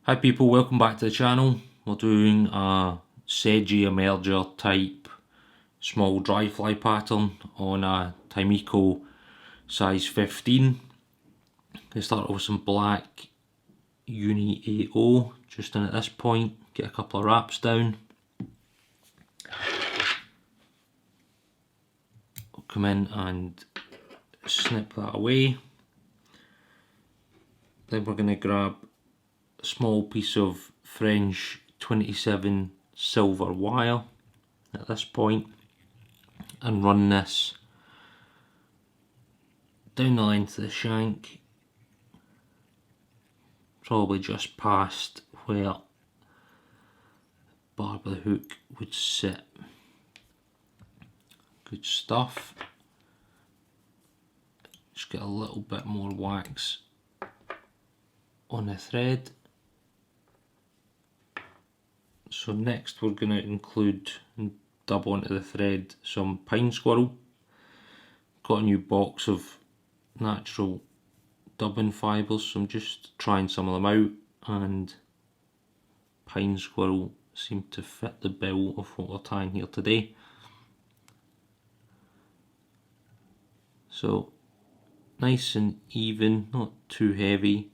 Hi people, welcome back to the channel. We're doing a Sedge merger type small dry fly pattern on a Timeko size 15. Gonna start with some black Uni AO just in at this point, get a couple of wraps down. I'll come in and snip that away. Then we're going to grab a small piece of French 27 silver wire at this point and run this down the length of the shank, probably just past where the barb of the hook would sit. Good stuff. Just get a little bit more wax on the thread. So next we're going to include and dub onto the thread some pine squirrel. Got a new box of natural dubbing fibres, so I'm just trying some of them out, and pine squirrel seem to fit the bill of what we're tying here today. So nice and even, not too heavy.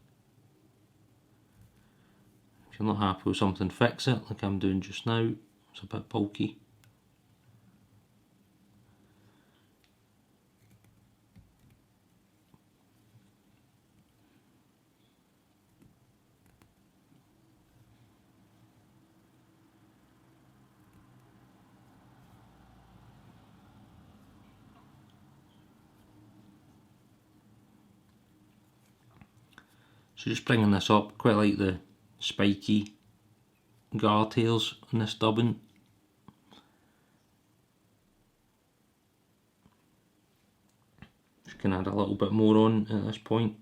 If you're not happy with something, fix it, like I'm doing just now. It's a bit bulky. So just bringing this up, quite like the spiky gar tails on this dubbing. Just can add a little bit more on at this point.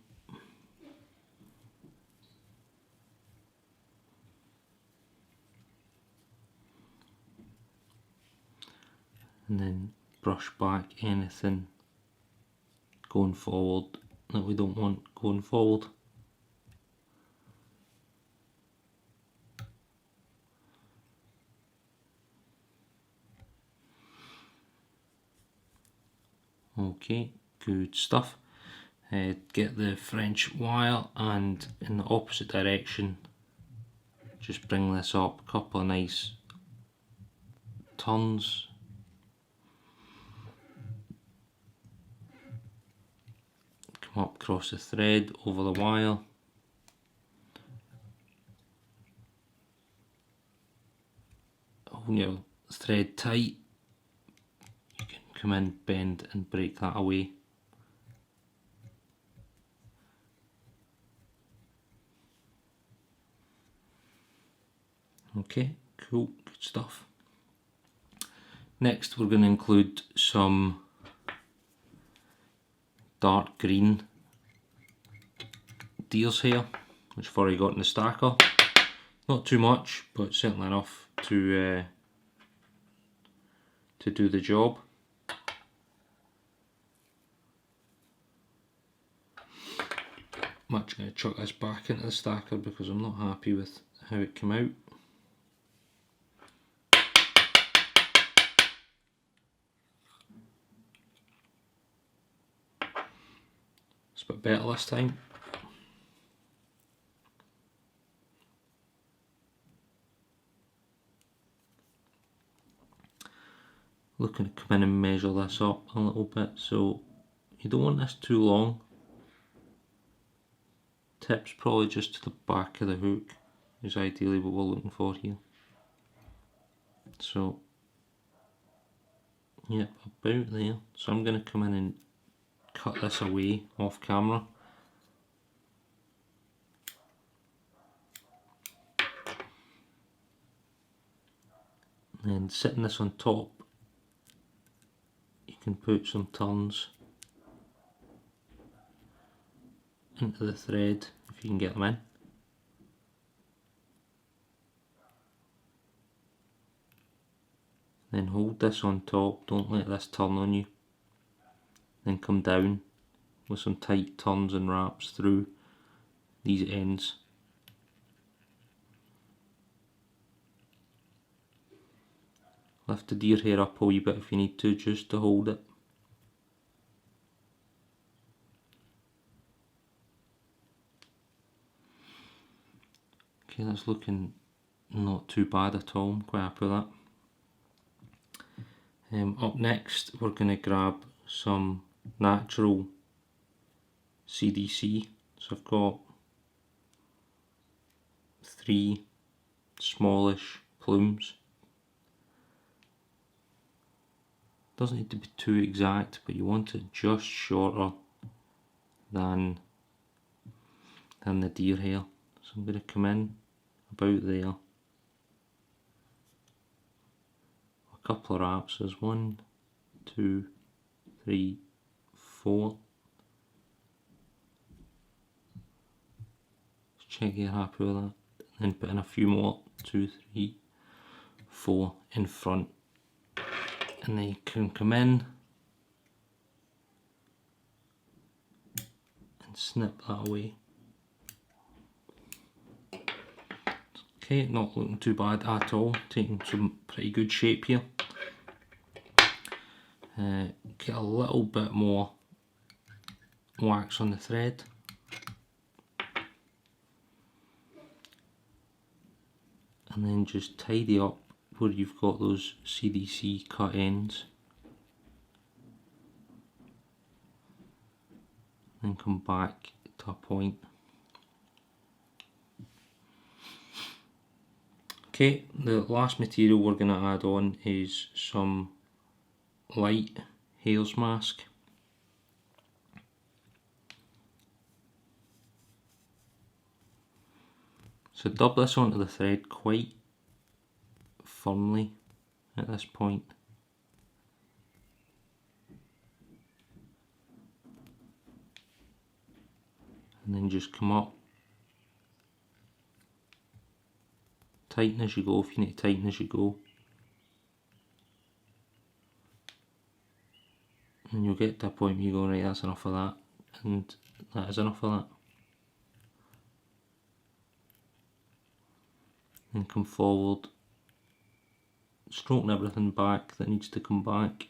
And then brush back anything going forward that we don't want going forward. Okay, good stuff. Get the French wire and in the opposite direction just bring this up a couple of nice turns. Come up across the thread over the wire. Hold your thread tight. You can come in, bend and break that away. Okay, cool, good stuff. Next we're going to include some dark green deer's hair, which I've already got in the stacker. Not too much, but certainly enough to do the job. I'm actually going to chuck this back into the stacker because I'm not happy with how it came out. It's a bit better this time. Looking to come in and measure this up a little bit, so you don't want this too long. Tip's probably just to the back of the hook is ideally what we're looking for here. So yep, about there. So I'm going to come in and cut this away off camera. And then sitting this on top, you can put some turns into the thread if you can get them in. Then hold this on top, don't let this turn on you. Then come down with some tight turns and wraps through these ends. lift the deer hair up a wee bit if you need to, just to hold it. Okay, that's looking not too bad at all. I'm quite happy with that. Up next, we're going to grab some natural CDC. So I've got 3 smallish plumes. Doesn't need to be too exact, but you want it just shorter than the deer hair. So I'm going to come in about there. A couple of wraps. There's 1, 2, 3, 4. Just check you're happy with that. Then put in a few more. 2, 3, 4 in front. And then you can come in and snip that away. Okay, not looking too bad at all, taking some pretty good shape here. Get a little bit more wax on the thread. And then just tidy up where you've got those CDC cut ends. Then come back to a point. Okay, the last material we're going to add on is some light Hare's mask. So dub this onto the thread quite firmly at this point. And then just come up. Tighten as you go if you need to tighten as you go. And you'll get to a point where you go, right, that's enough of that. And that is enough of that. And come forward, stroking everything back that needs to come back.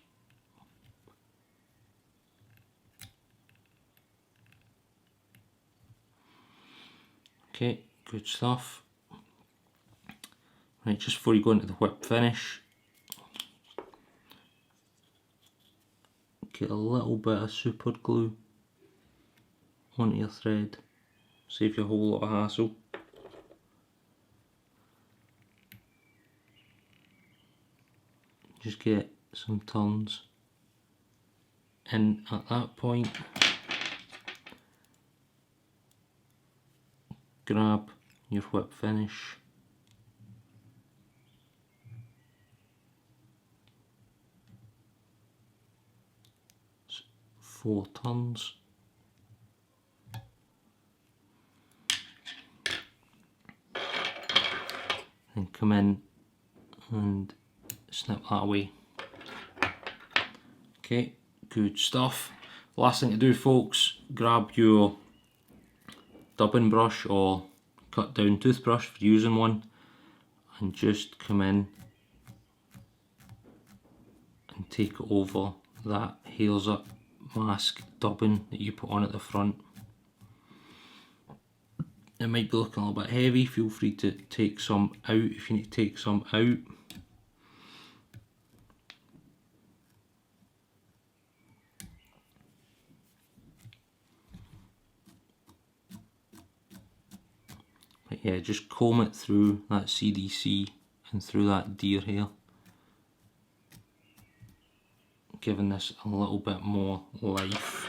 Okay, good stuff. Right, just before you go into the whip finish, get a little bit of super glue onto your thread, save you a whole lot of hassle. Just get some turns in at that point. Grab your whip finish. It's 4 turns. And come in and snip that away. Okay, good stuff. Last thing to do, folks, grab your dubbing brush or cut down toothbrush for using one and just come in and take it over that Hare's Up mask dubbing that you put on at the front. It might be looking a little bit heavy, feel free to take some out if you need to take some out. But yeah, just comb it through that CDC and through that deer hair, giving this a little bit more life.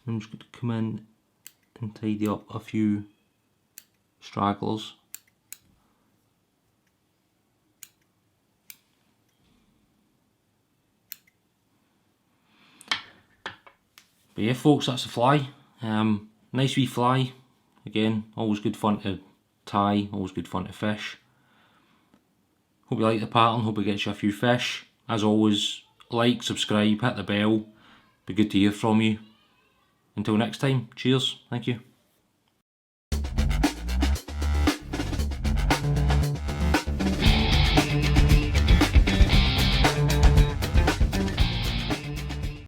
I'm just going to come in and tidy up a few stragglers. But yeah, folks, that's the fly. Nice wee fly. Again, always good fun to tie, always good fun to fish. Hope you like the pattern, hope it gets you a few fish. As always, like, subscribe, hit the bell. Be good to hear from you. Until next time, cheers, thank you.